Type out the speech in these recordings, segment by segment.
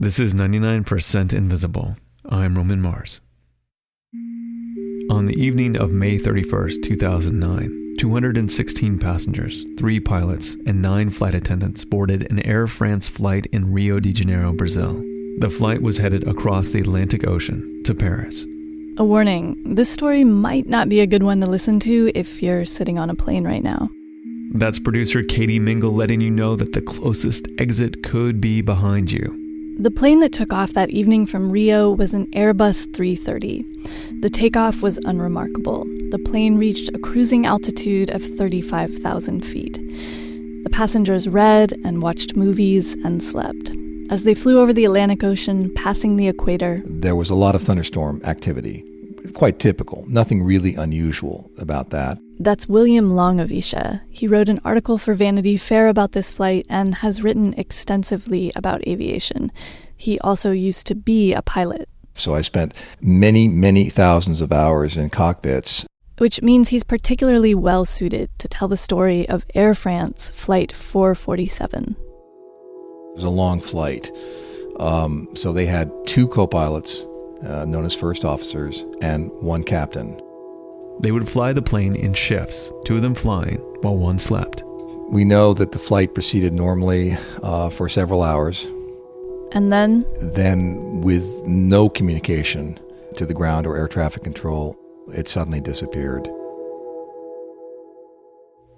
This is 99% Invisible. I'm Roman Mars. On the evening of May 31st, 2009, 216 passengers, 3 pilots, and 9 flight attendants boarded an Air France flight in Rio de Janeiro, Brazil. The flight was headed across the Atlantic Ocean to Paris. A warning, this story might not be a good one to listen to if you're sitting on a plane right now. That's producer Katie Mingle letting you know that the closest exit could be behind you. The plane that took off that evening from Rio was an Airbus 330. The takeoff was unremarkable. The plane reached a cruising altitude of 35,000 feet. The passengers read and watched movies and slept. As they flew over the Atlantic Ocean, passing the equator, there was a lot of thunderstorm activity. Quite typical. Nothing really unusual about that. That's William Longavisha. He wrote an article for Vanity Fair about this flight and has written extensively about aviation. He also used to be a pilot. So I spent many, many thousands of hours in cockpits. Which means he's particularly well suited to tell the story of Air France Flight 447. It was a long flight. So they had 2 co-pilots, known as first officers, and 1 captain. They would fly the plane in shifts, 2 of them flying while 1 slept. We know that the flight proceeded normally for several hours. And then, with no communication to the ground or air traffic control, it suddenly disappeared.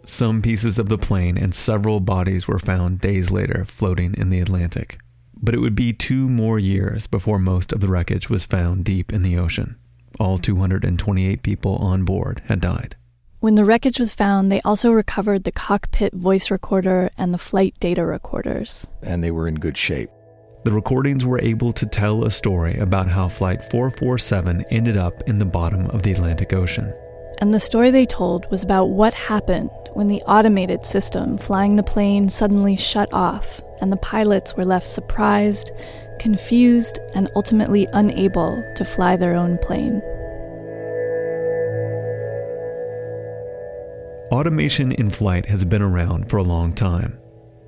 Some pieces of the plane and several bodies were found days later floating in the Atlantic. But it would be 2 more years before most of the wreckage was found deep in the ocean. All 228 people on board had died. When the wreckage was found, they also recovered the cockpit voice recorder and the flight data recorders. And they were in good shape. The recordings were able to tell a story about how Flight 447 ended up in the bottom of the Atlantic Ocean. And the story they told was about what happened when the automated system flying the plane suddenly shut off and the pilots were left surprised, confused, and ultimately unable to fly their own plane. Automation in flight has been around for a long time.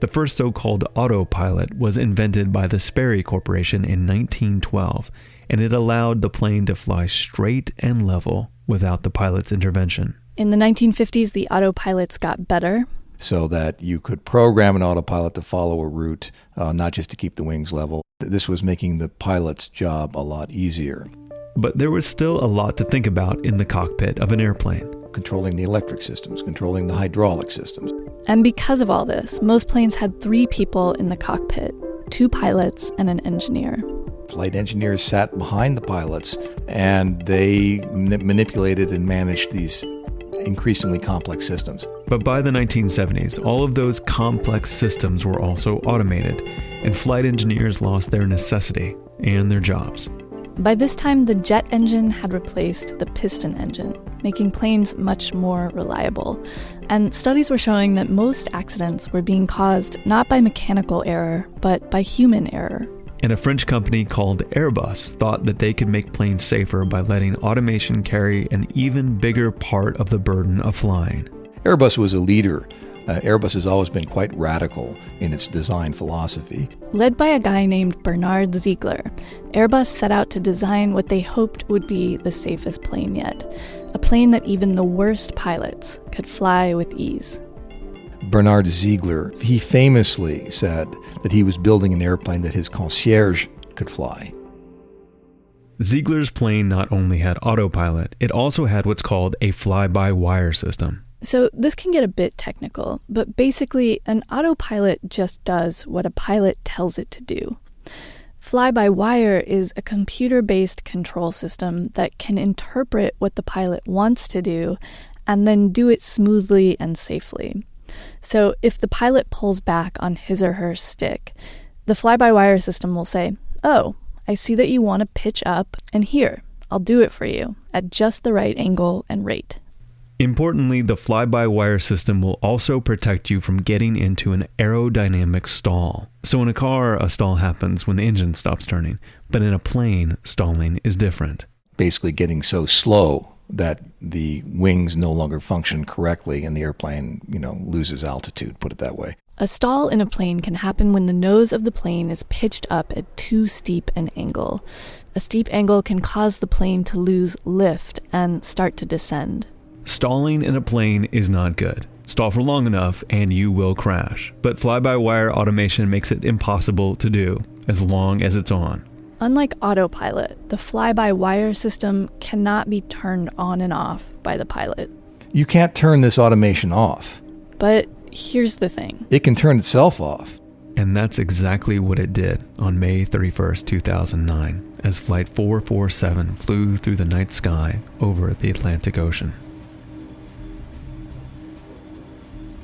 The first so-called autopilot was invented by the Sperry Corporation in 1912, and it allowed the plane to fly straight and level without the pilot's intervention. In the 1950s, the autopilots got better. So that you could program an autopilot to follow a route, not just to keep the wings level. This was making the pilot's job a lot easier. But there was still a lot to think about in the cockpit of an airplane. Controlling the electric systems, controlling the hydraulic systems. And because of all this, most planes had 3 people in the cockpit, 2 pilots and an engineer. Flight engineers sat behind the pilots, and they manipulated and managed these increasingly complex systems. But by the 1970s, all of those complex systems were also automated, and flight engineers lost their necessity and their jobs. By this time, the jet engine had replaced the piston engine, making planes much more reliable. And studies were showing that most accidents were being caused not by mechanical error, but by human error. And a French company called Airbus thought that they could make planes safer by letting automation carry an even bigger part of the burden of flying. Airbus was a leader. Airbus has always been quite radical in its design philosophy. Led by a guy named Bernard Ziegler, Airbus set out to design what they hoped would be the safest plane yet, a plane that even the worst pilots could fly with ease. Bernard Ziegler, he famously said that he was building an airplane that his concierge could fly. Ziegler's plane not only had autopilot, it also had what's called a fly-by-wire system. So this can get a bit technical, but basically an autopilot just does what a pilot tells it to do. Fly-by-wire is a computer-based control system that can interpret what the pilot wants to do and then do it smoothly and safely. So if the pilot pulls back on his or her stick, the fly-by-wire system will say, "Oh, I see that you want to pitch up, and here, I'll do it for you at just the right angle and rate." Importantly, the fly-by-wire system will also protect you from getting into an aerodynamic stall. So in a car, a stall happens when the engine stops turning, but in a plane, stalling is different. Basically getting so slow that the wings no longer function correctly and the airplane, loses altitude, put it that way. A stall in a plane can happen when the nose of the plane is pitched up at too steep an angle. A steep angle can cause the plane to lose lift and start to descend. Stalling in a plane is not good. Stall for long enough and you will crash. But fly-by-wire automation makes it impossible to do, as long as it's on. Unlike autopilot, the fly-by-wire system cannot be turned on and off by the pilot. You can't turn this automation off. But here's the thing. It can turn itself off. And that's exactly what it did on May 31st, 2009, as Flight 447 flew through the night sky over the Atlantic Ocean.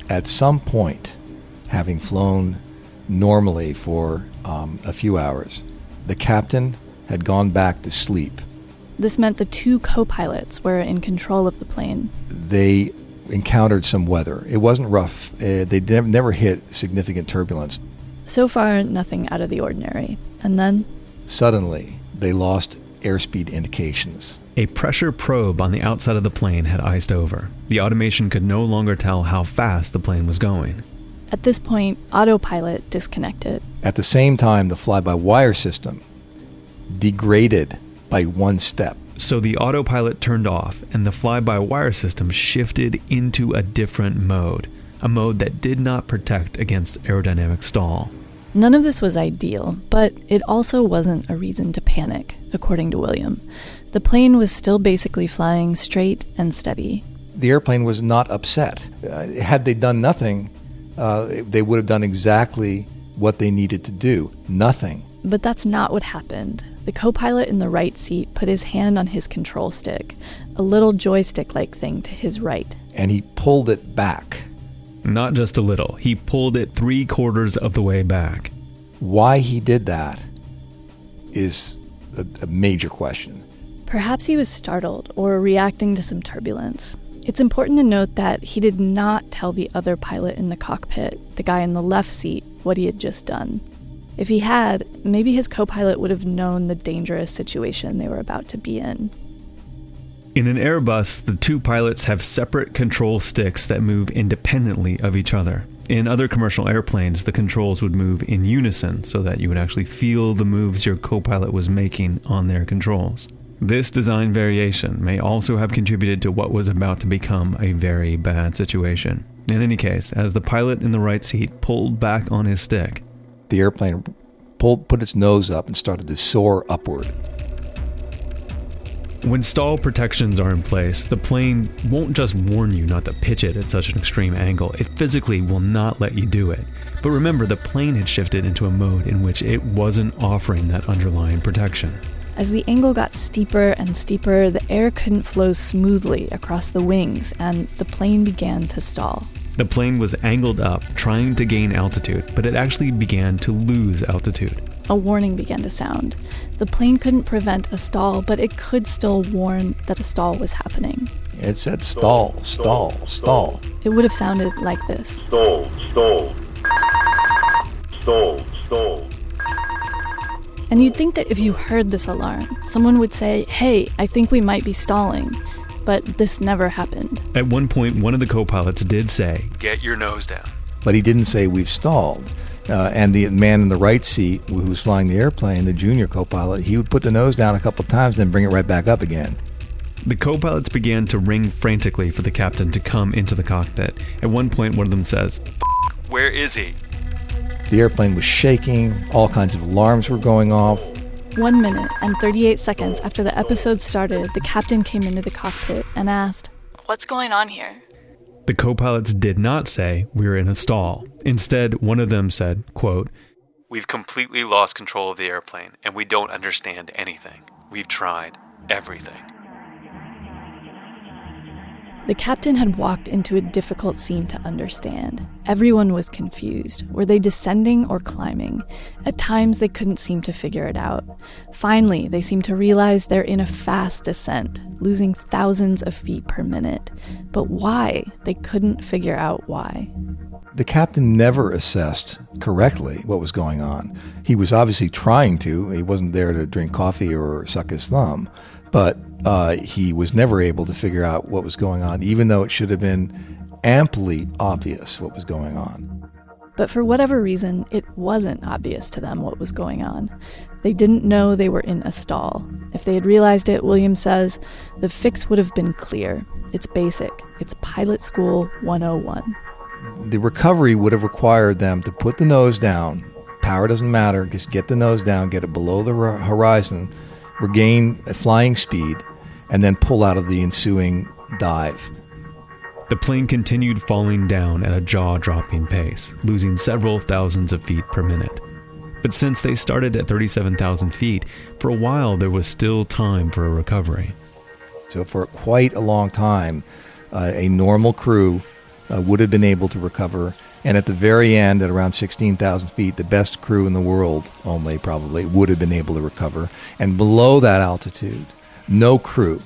At some point, having flown normally for a few hours, the captain had gone back to sleep. This meant the two co-pilots were in control of the plane. They encountered some weather. It wasn't rough. They never hit significant turbulence. So far, nothing out of the ordinary. And then? Suddenly, they lost airspeed indications. A pressure probe on the outside of the plane had iced over. The automation could no longer tell how fast the plane was going. At this point, autopilot disconnected. At the same time, the fly-by-wire system degraded by one step. So the autopilot turned off and the fly-by-wire system shifted into a different mode, a mode that did not protect against aerodynamic stall. None of this was ideal, but it also wasn't a reason to panic, according to William. The plane was still basically flying straight and steady. The airplane was not upset. Had they done nothing, they would have done exactly what they needed to do. Nothing. But that's not what happened. The co-pilot in the right seat put his hand on his control stick, a little joystick-like thing to his right. And he pulled it back. Not just a little. He pulled it 3/4 of the way back. Why he did that is a major question. Perhaps he was startled or reacting to some turbulence. It's important to note that he did not tell the other pilot in the cockpit, the guy in the left seat, what he had just done. If he had, maybe his co-pilot would have known the dangerous situation they were about to be in. In an Airbus, the two pilots have separate control sticks that move independently of each other. In other commercial airplanes, the controls would move in unison so that you would actually feel the moves your co-pilot was making on their controls. This design variation may also have contributed to what was about to become a very bad situation. In any case, as the pilot in the right seat pulled back on his stick, the airplane put its nose up and started to soar upward. When stall protections are in place, the plane won't just warn you not to pitch it at such an extreme angle. It physically will not let you do it. But remember, the plane had shifted into a mode in which it wasn't offering that underlying protection. As the angle got steeper and steeper, the air couldn't flow smoothly across the wings, and the plane began to stall. The plane was angled up, trying to gain altitude, but it actually began to lose altitude. A warning began to sound. The plane couldn't prevent a stall, but it could still warn that a stall was happening. It said stall, stall, stall. It would have sounded like this. Stall, stall. Stall, stall. And you'd think that if you heard this alarm, someone would say, "Hey, I think we might be stalling." But this never happened. At one point, one of the co-pilots did say, "Get your nose down." But he didn't say we've stalled. And the man in the right seat who was flying the airplane, the junior co-pilot, he would put the nose down a couple times and then bring it right back up again. The co-pilots began to ring frantically for the captain to come into the cockpit. At one point, one of them says, "Where is he?" The airplane was shaking. All kinds of alarms were going off. 1 minute and 38 seconds after the episode started, the captain came into the cockpit and asked, "What's going on here?" The co-pilots did not say, "We're in a stall." Instead, one of them said, quote, "We've completely lost control of the airplane and we don't understand anything. We've tried everything." The captain had walked into a difficult scene to understand. Everyone was confused. Were they descending or climbing? At times, they couldn't seem to figure it out. Finally, they seemed to realize they're in a fast descent, losing thousands of feet per minute. But why? They couldn't figure out why. The captain never assessed correctly what was going on. He was obviously trying to. He wasn't there to drink coffee or suck his thumb. But he was never able to figure out what was going on, even though it should have been amply obvious what was going on. But for whatever reason, it wasn't obvious to them what was going on. They didn't know they were in a stall. If they had realized it, Williams says, the fix would have been clear. It's basic. It's Pilot School 101. The recovery would have required them to put the nose down. Power doesn't matter. Just get the nose down, get it below the horizon, regain a flying speed, and then pull out of the ensuing dive. The plane continued falling down at a jaw-dropping pace, losing several thousands of feet per minute. But since they started at 37,000 feet, for a while there was still time for a recovery. So for quite a long time, a normal crew would have been able to recover. And at the very end, at around 16,000 feet, the best crew in the world only probably would have been able to recover. And below that altitude, no crew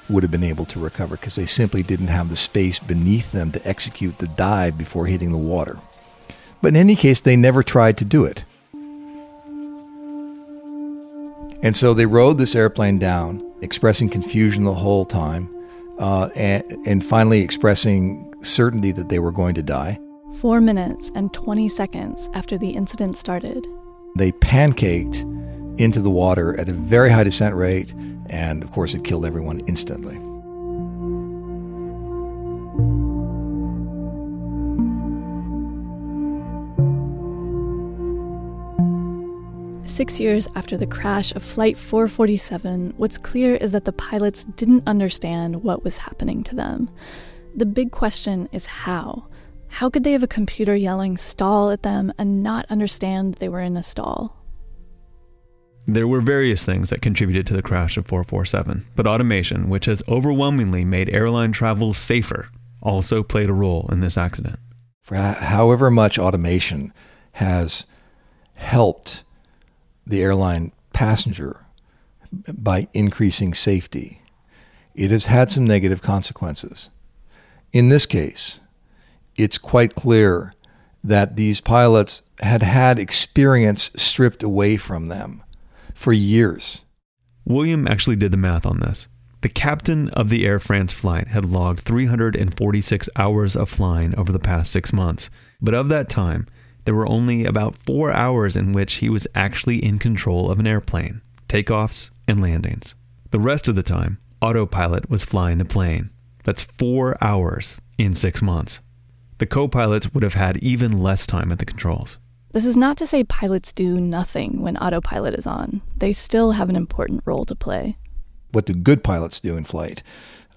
would have been able to recover because they simply didn't have the space beneath them to execute the dive before hitting the water. But in any case, they never tried to do it. And so they rode this airplane down, expressing confusion the whole time, and finally expressing certainty that they were going to die. 4 minutes and 20 seconds after the incident started, they pancaked into the water at a very high descent rate, and of course it killed everyone instantly. "6 years after the crash of Flight 447, what's clear is that the pilots didn't understand what was happening to them. The big question is how. How could they have a computer yelling stall at them and not understand they were in a stall? There were various things that contributed to the crash of 447, but automation, which has overwhelmingly made airline travel safer, also played a role in this accident. For however much automation has helped the airline passenger by increasing safety, it has had some negative consequences. In this case, it's quite clear that these pilots had had experience stripped away from them for years. William actually did the math on this. The captain of the Air France flight had logged 346 hours of flying over the past 6 months. But of that time, there were only about 4 hours in which he was actually in control of an airplane, takeoffs and landings. The rest of the time, autopilot was flying the plane. That's 4 hours in 6 months. The co-pilots would have had even less time at the controls. This is not to say pilots do nothing when autopilot is on. They still have an important role to play. What do good pilots do in flight?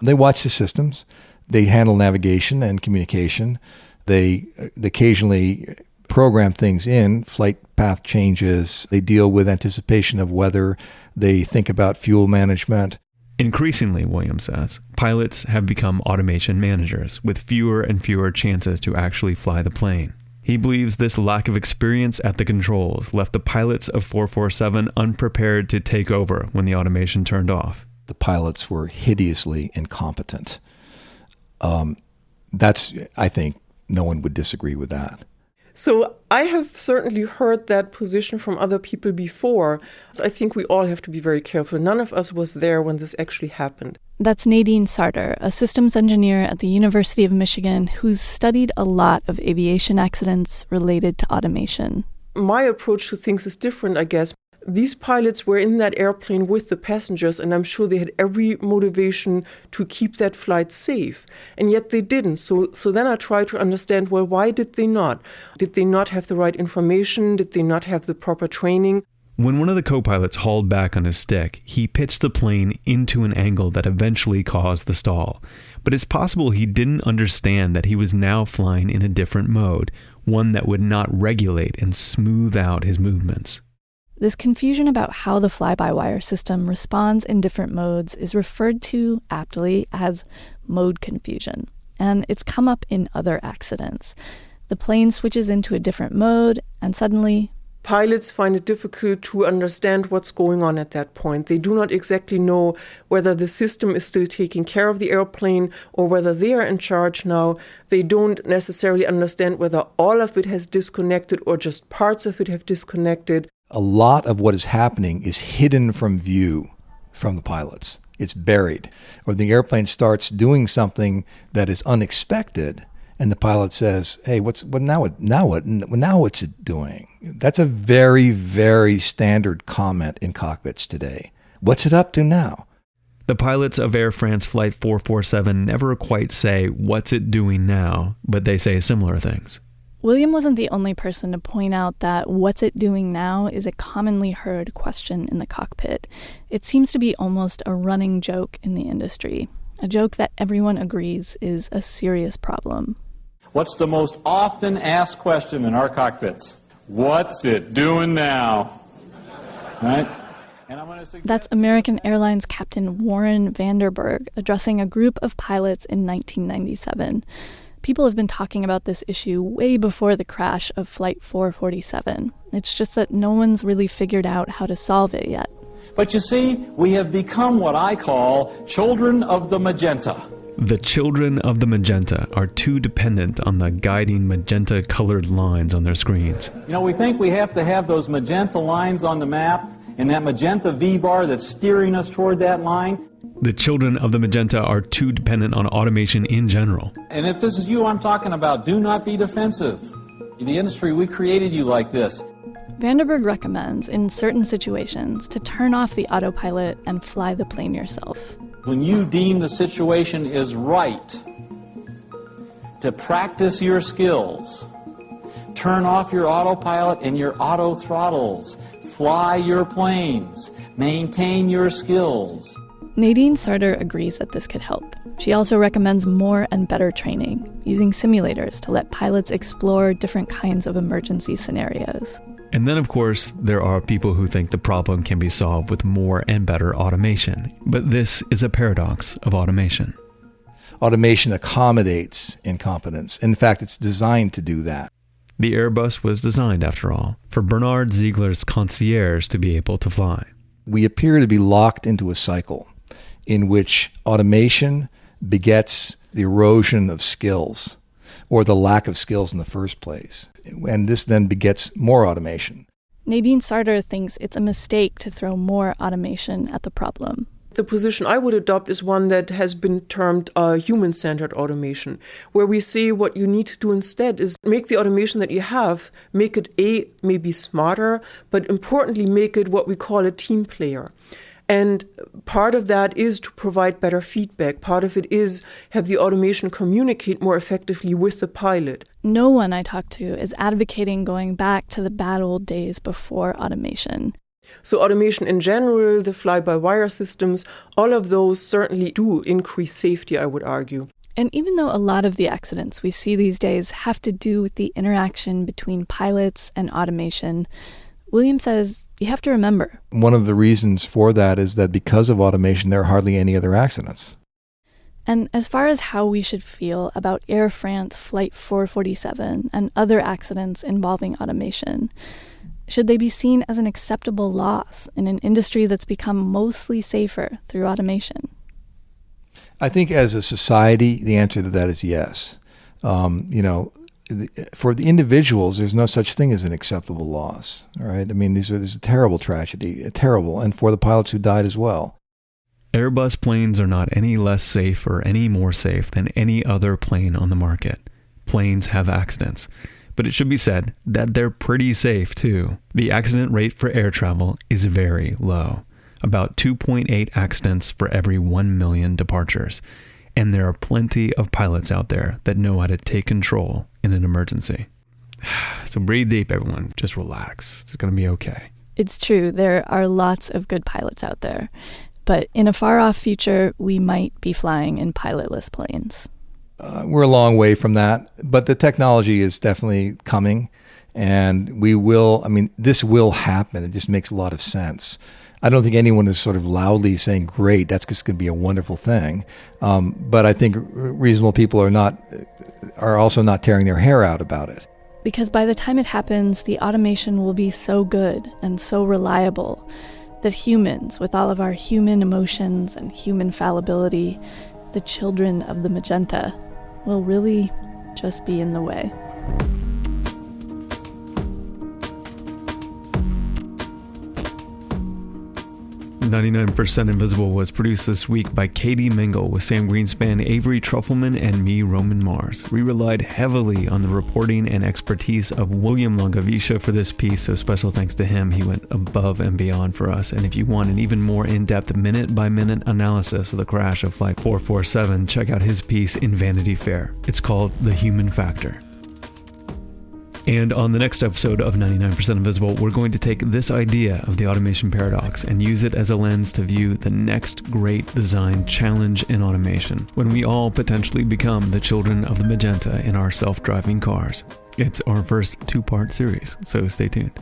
They watch the systems. They handle navigation and communication. They occasionally program things in, flight path changes. They deal with anticipation of weather. They think about fuel management. Increasingly, Williams says, pilots have become automation managers with fewer and fewer chances to actually fly the plane. He believes this lack of experience at the controls left the pilots of 447 unprepared to take over when the automation turned off. The pilots were hideously incompetent. I think no one would disagree with that. So I have certainly heard that position from other people before. I think we all have to be very careful. None of us was there when this actually happened. That's Nadine Sarter, a systems engineer at the University of Michigan who's studied a lot of aviation accidents related to automation. My approach to things is different, I guess. These pilots were in that airplane with the passengers, and I'm sure they had every motivation to keep that flight safe. And yet they didn't. So then I try to understand, well, why did they not? Did they not have the right information? Did they not have the proper training? When one of the co-pilots hauled back on his stick, he pitched the plane into an angle that eventually caused the stall. But it's possible he didn't understand that he was now flying in a different mode, one that would not regulate and smooth out his movements. This confusion about how the fly-by-wire system responds in different modes is referred to, aptly, as mode confusion. And it's come up in other accidents. The plane switches into a different mode, and suddenly pilots find it difficult to understand what's going on at that point. They do not exactly know whether the system is still taking care of the airplane or whether they are in charge now. They don't necessarily understand whether all of it has disconnected or just parts of it have disconnected. A lot of what is happening is hidden from view from the pilots. It's buried. Or the airplane starts doing something that is unexpected, and the pilot says, "Hey, now what's it doing?" That's a very, very standard comment in cockpits today. What's it up to now? The pilots of Air France Flight 447 never quite say, "What's it doing now?" but they say similar things. William wasn't the only person to point out that "what's it doing now" is a commonly heard question in the cockpit. It seems to be almost a running joke in the industry, a joke that everyone agrees is a serious problem. What's the most often asked question in our cockpits? What's it doing now? Right? That's American Airlines Captain Warren Vanderberg addressing a group of pilots in 1997. People have been talking about this issue way before the crash of Flight 447. It's just that no one's really figured out how to solve it yet. But you see, we have become what I call children of the magenta. The children of the magenta are too dependent on the guiding magenta-colored lines on their screens. You know, we think we have to have those magenta lines on the map and that magenta V-bar that's steering us toward that line. The children of the magenta are too dependent on automation in general. And if this is you I'm talking about, do not be defensive. In the industry, we created you like this. Vanderberg recommends, in certain situations, to turn off the autopilot and fly the plane yourself. When you deem the situation is right, to practice your skills, turn off your autopilot and your auto throttles, fly your planes, maintain your skills. Nadine Sarter agrees that this could help. She also recommends more and better training, using simulators to let pilots explore different kinds of emergency scenarios. And then, of course, there are people who think the problem can be solved with more and better automation. But this is a paradox of automation. Automation accommodates incompetence. In fact, it's designed to do that. The Airbus was designed, after all, for Bernard Ziegler's concierge to be able to fly. We appear to be locked into a cycle in which automation begets the erosion of skills, or the lack of skills in the first place. And this then begets more automation. Nadine Sarter thinks it's a mistake to throw more automation at the problem. The position I would adopt is one that has been termed human-centered automation, where we say what you need to do instead is make the automation that you have, make it maybe smarter, but importantly, make it what we call a team player. And part of that is to provide better feedback. Part of it is have the automation communicate more effectively with the pilot. No one I talk to is advocating going back to the bad old days before automation. So automation in general, the fly-by-wire systems, all of those certainly do increase safety, I would argue. And even though a lot of the accidents we see these days have to do with the interaction between pilots and automation, William says you have to remember. One of the reasons for that is that because of automation, there are hardly any other accidents. And as far as how we should feel about Air France Flight 447 and other accidents involving automation, should they be seen as an acceptable loss in an industry that's become mostly safer through automation? I think as a society, the answer to that is yes. For the individuals, there's no such thing as an acceptable loss. All right. I mean, there's a terrible tragedy, terrible, and for the pilots who died as well. Airbus planes are not any less safe or any more safe than any other plane on the market. Planes have accidents. But it should be said that they're pretty safe too. The accident rate for air travel is very low. About 2.8 accidents for every 1 million departures. And there are plenty of pilots out there that know how to take control in an emergency. So breathe deep, everyone. Just relax. It's going to be okay. It's true. There are lots of good pilots out there. But in a far-off future, we might be flying in pilotless planes. We're a long way from that. But the technology is definitely coming. And this will happen. It just makes a lot of sense. I don't think anyone is sort of loudly saying, great, that's just going to be a wonderful thing. But I think reasonable people are also not tearing their hair out about it. Because by the time it happens, the automation will be so good and so reliable that humans, with all of our human emotions and human fallibility, the children of the magenta, will really just be in the way. 99% Invisible was produced this week by Katie Mingle with Sam Greenspan, Avery Trufelman, and me, Roman Mars. We relied heavily on the reporting and expertise of William Longavisha for this piece, so special thanks to him. He went above and beyond for us. And if you want an even more in-depth minute-by-minute analysis of the crash of Flight 447, check out his piece in Vanity Fair. It's called The Human Factor. And on the next episode of 99% Invisible, we're going to take this idea of the automation paradox and use it as a lens to view the next great design challenge in automation, when we all potentially become the children of the Magenta in our self-driving cars. It's our first two-part series, so stay tuned.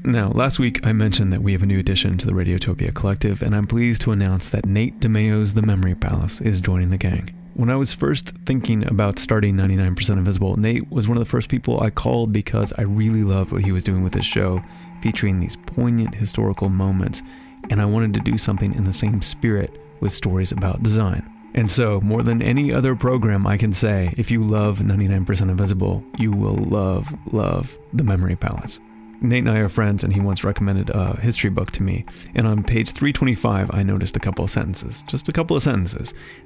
Now, last week I mentioned that we have a new addition to the Radiotopia Collective, and I'm pleased to announce that Nate DeMeo's The Memory Palace is joining the gang. When I was first thinking about starting 99% Invisible, Nate was one of the first people I called because I really loved what he was doing with his show, featuring these poignant historical moments, and I wanted to do something in the same spirit with stories about design. And so, more than any other program I can say, if you love 99% Invisible, you will love The Memory Palace. Nate and I are friends, and he once recommended a history book to me, and on page 325 I noticed a couple of sentences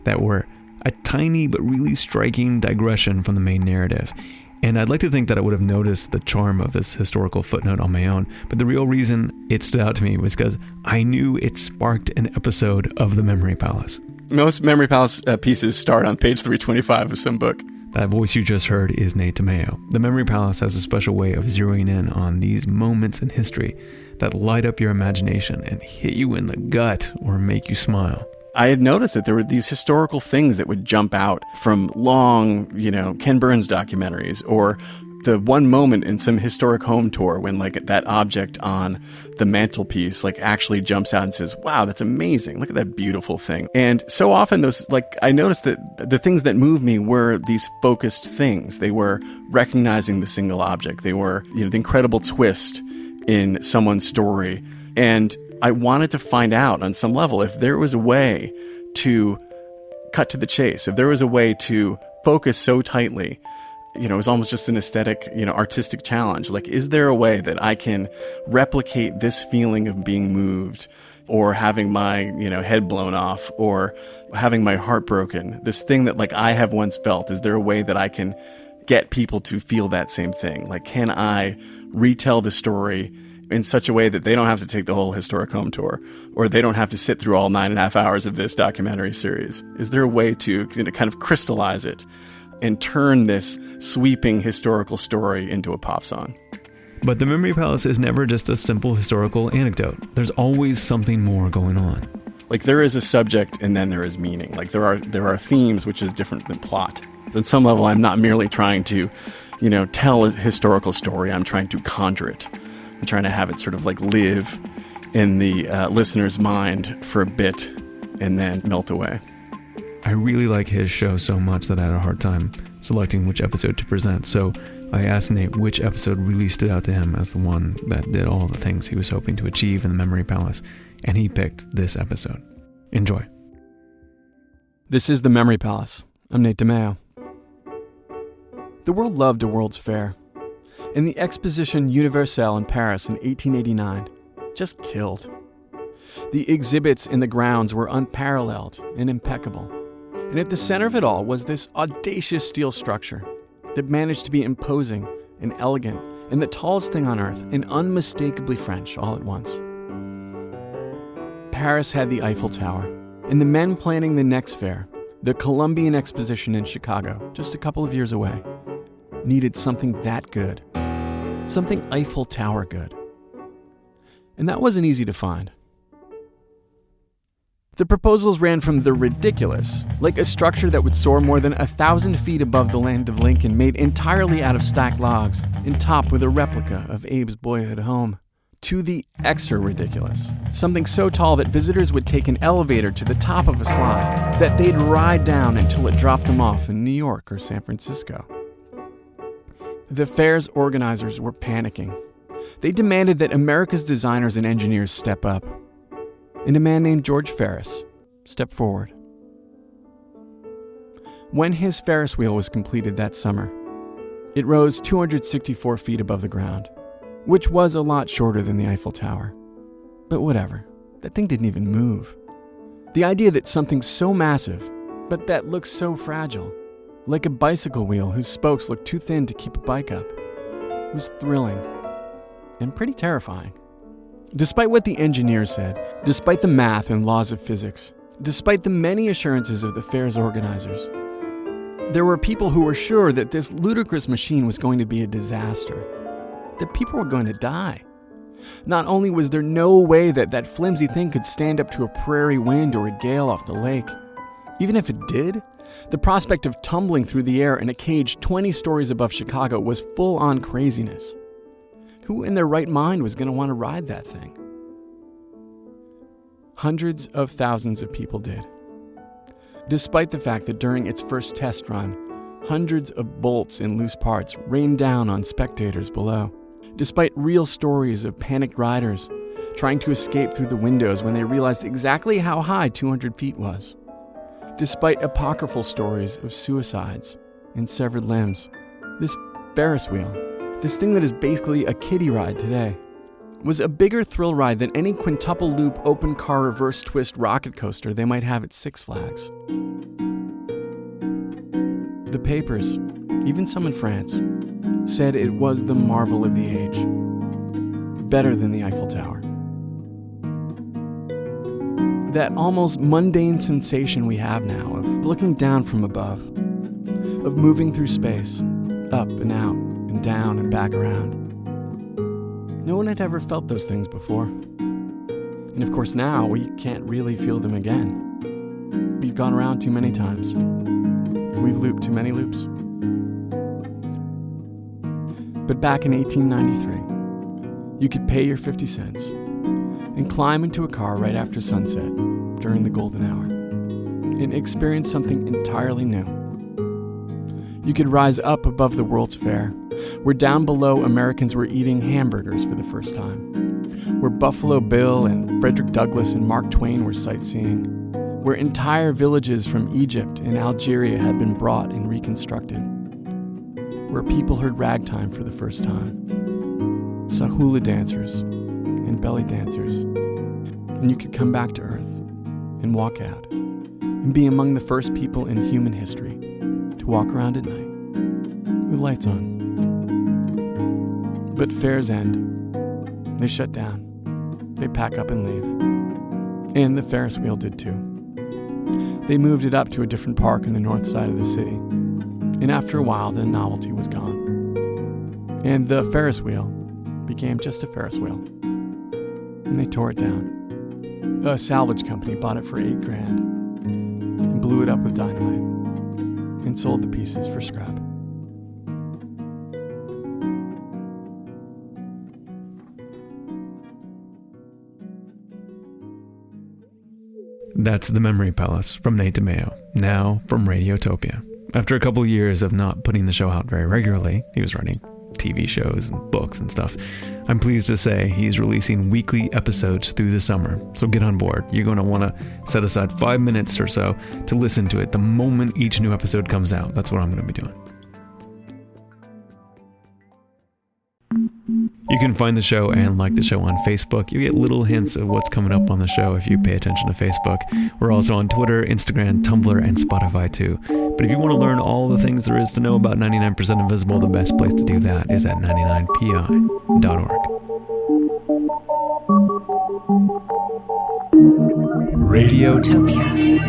that were a tiny but really striking digression from the main narrative. And I'd like to think that I would have noticed the charm of this historical footnote on my own, but the real reason it stood out to me was because I knew it sparked an episode of The Memory Palace. Most Memory Palace pieces start on page 325 of some book. That voice you just heard is Nate DeMeo. The Memory Palace has a special way of zeroing in on these moments in history that light up your imagination and hit you in the gut or make you smile. I had noticed that there were these historical things that would jump out from long, Ken Burns documentaries, or the one moment in some historic home tour when that object on the mantelpiece actually jumps out and says, wow, that's amazing. Look at that beautiful thing. And so often I noticed that the things that moved me were these focused things. They were recognizing the single object. They were, the incredible twist in someone's story. And I wanted to find out on some level if there was a way to cut to the chase, if there was a way to focus so tightly. It was almost just an aesthetic, artistic challenge. Is there a way that I can replicate this feeling of being moved, or having my, head blown off, or having my heart broken? This thing that I have once felt, is there a way that I can get people to feel that same thing? Can I retell the story in such a way that they don't have to take the whole historic home tour, or they don't have to sit through all 9.5 hours of this documentary series? Is there a way to kind of crystallize it and turn this sweeping historical story into a pop song? But the Memory Palace is never just a simple historical anecdote. There's always something more going on. There is a subject and then there is meaning. There are themes, which is different than plot. On some level, I'm not merely trying to, tell a historical story. I'm trying to conjure it. I'm trying to have it sort of live in the listener's mind for a bit and then melt away. I really like his show so much that I had a hard time selecting which episode to present. So I asked Nate which episode really stood out to him as the one that did all the things he was hoping to achieve in the Memory Palace. And he picked this episode. Enjoy. This is the Memory Palace. I'm Nate DeMeo. The world loved a World's Fair. And the Exposition Universelle in Paris in 1889 just killed. The exhibits in the grounds were unparalleled and impeccable. And at the center of it all was this audacious steel structure that managed to be imposing and elegant and the tallest thing on earth and unmistakably French all at once. Paris had the Eiffel Tower, and the men planning the next fair, the Columbian Exposition in Chicago, just a couple of years away, needed something that good. Something Eiffel Tower good. And that wasn't easy to find. The proposals ran from the ridiculous, like a structure that would soar more than 1,000 feet above the land of Lincoln, made entirely out of stacked logs, and topped with a replica of Abe's boyhood home, to the extra ridiculous, something so tall that visitors would take an elevator to the top of a slide that they'd ride down until it dropped them off in New York or San Francisco. The fair's organizers were panicking. They demanded that America's designers and engineers step up. And a man named George Ferris stepped forward. When his Ferris wheel was completed that summer, it rose 264 feet above the ground, which was a lot shorter than the Eiffel Tower. But whatever, that thing didn't even move. The idea that something so massive, but that looks so fragile, like a bicycle wheel whose spokes look too thin to keep a bike up, was thrilling and pretty terrifying. Despite what the engineers said, despite the math and laws of physics, despite the many assurances of the fair's organizers, there were people who were sure that this ludicrous machine was going to be a disaster, that people were going to die. Not only was there no way that that flimsy thing could stand up to a prairie wind or a gale off the lake, even if it did, the prospect of tumbling through the air in a cage 20 stories above Chicago was full-on craziness. Who in their right mind was going to want to ride that thing? Hundreds of thousands of people did. Despite the fact that during its first test run, hundreds of bolts and loose parts rained down on spectators below. Despite real stories of panicked riders trying to escape through the windows when they realized exactly how high 200 feet was. Despite apocryphal stories of suicides and severed limbs, this Ferris wheel, this thing that is basically a kiddie ride today, was a bigger thrill ride than any quintuple loop open car reverse twist rocket coaster they might have at Six Flags. The papers, even some in France, said it was the marvel of the age, better than the Eiffel Tower. That almost mundane sensation we have now of looking down from above, of moving through space, up and out and down and back around. No one had ever felt those things before. And of course now we can't really feel them again. We've gone around too many times. We've looped too many loops. But back in 1893, you could pay your 50 cents and climb into a car right after sunset during the golden hour and experience something entirely new. You could rise up above the World's Fair, where down below Americans were eating hamburgers for the first time, where Buffalo Bill and Frederick Douglass and Mark Twain were sightseeing, where entire villages from Egypt and Algeria had been brought and reconstructed, where people heard ragtime for the first time, saw hula dancers and belly dancers, and you could come back to Earth and walk out and be among the first people in human history to walk around at night with lights on. But fairs end. They shut down. They pack up and leave. And the Ferris wheel did too. They moved it up to a different park in the north side of the city. And after a while, the novelty was gone. And the Ferris wheel became just a Ferris wheel. And they tore it down. A salvage company bought it for $8,000 and blew it up with dynamite and sold the pieces for scrap. That's The Memory Palace from Nate DeMeo, now from Radiotopia. After a couple years of not putting the show out very regularly, he was writing TV shows and books and stuff. I'm pleased to say he's releasing weekly episodes through the summer, so get on board. You're going to want to set aside 5 minutes or so to listen to it the moment each new episode comes out. That's what I'm going to be doing. You can find the show and like the show on Facebook. You get little hints of what's coming up on the show if you pay attention to Facebook. We're also on Twitter, Instagram, Tumblr, and Spotify too. But if you want to learn all the things there is to know about 99% Invisible, the best place to do that is at 99pi.org. Radiotopia.